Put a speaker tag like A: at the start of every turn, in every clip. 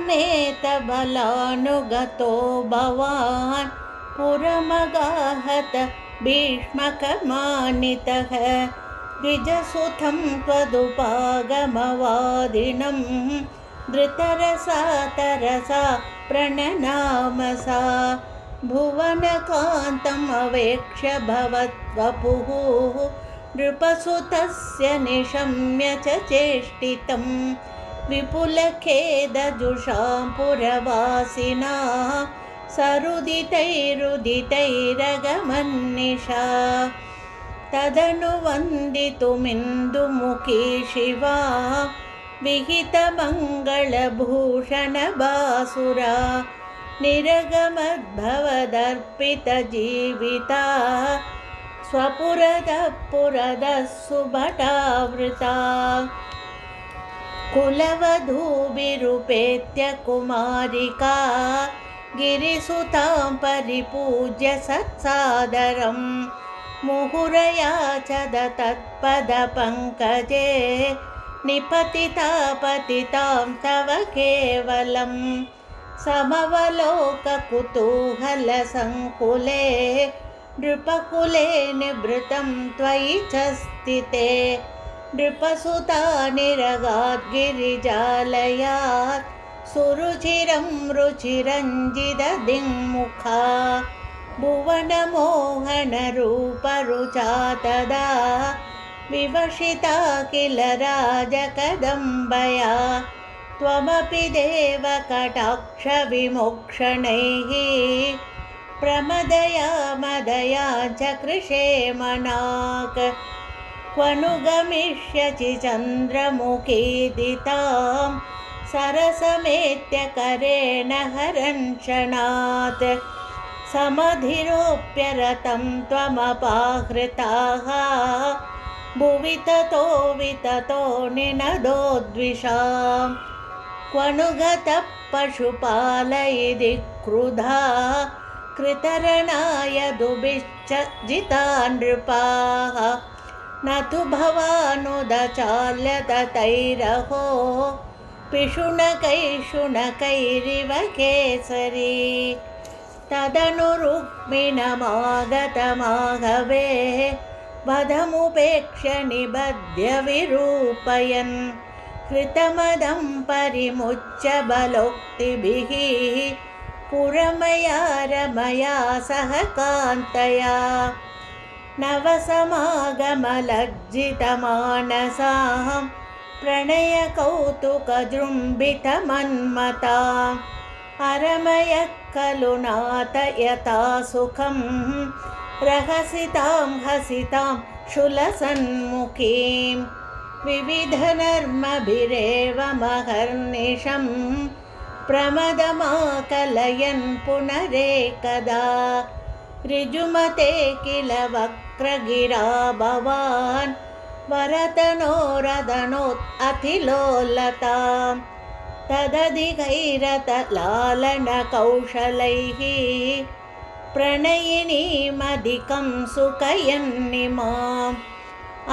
A: समेतबलानुगतो भवान् पुरमगाहत भीष्मकमानितः द्विजसुतं त्वदुपागमवादिनं धृतरसा तरसा प्रणनामसा भुवनकान्तमवेक्ष्य भवद्वपुः नृपसुतस्य निशम्य च चेष्टितं विपुलखेदजुषां पुरवासिना सरुदितैरुदितैरगमन्निशा तदनुवन्दितुमिन्दुमुखी शिवा विहितमङ्गलभूषणबासुरा निरगमद्भवदर्पितजीविता स्वपुरदः पुरदः सुभटावृता कुलवधूभिरुपेत्य कुमारिका गिरिसुतां परिपूज्य सत्सादरं मुहुरया च तत्पदपङ्कजे निपतिता पतितां तव केवलं समवलोककुतूहलसङ्कुले नृपकुले निभृतं त्वयि च स्थिते नृपसुता निरगाद्गिरिजालयात् सुरुचिरं रुचिरञ्जितदिङ्मुखा भुवनमोहनरूपरुचा तदा विवशिता किल राजकदम्बया त्वमपि देवकटाक्षविमोक्षणैः प्रमदया मदया च कृषेमनाक् क्वनु गमिष्यसि चन्द्रमुखीदितां सरसमेत्य करेण हरन्क्षणात् समधिरोप्यरतं त्वमपाहृताः भुवि ततो विततो निनदोद्विषां क्वनु गतः पशुपालयिदि क्रुधा कृतरणाय दुभिश्च जिता नृपाः न तु भवानुदचाल्यततैरहो पिशुनकैशुनकैरिव केसरी तदनु रुक्मिणमागतमाघवे वधमुपेक्ष्य निबध्य विरूपयन् कृतमदं परिमुच्य बलोक्तिभिः पुरमया रमया सह कान्तया नवसमागमलज्जितमानसां प्रणयकौतुकजृम्भितमन्मताम् अरमयः खलु नाथ यथा सुखं रहसितां हसितां शूलसन्मुखीं विविधनर्मभिरेव महर्निशं प्रमदमाकलयन् पुनरेकदा ऋजुमते किल वक्रगिरा भवान् वरतनोरदनोत् तदधिकैरतलालनकौशलैः प्रणयिनीमधिकं सुखयन्निमाम्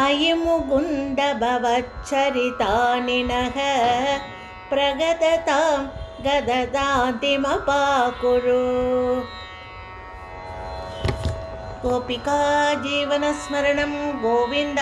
A: अयि मुकुन्द भवच्चरितानि नः प्रगततां गददातिमपाकुरु। गोपिका जीवनस्मरणं गोविन्द।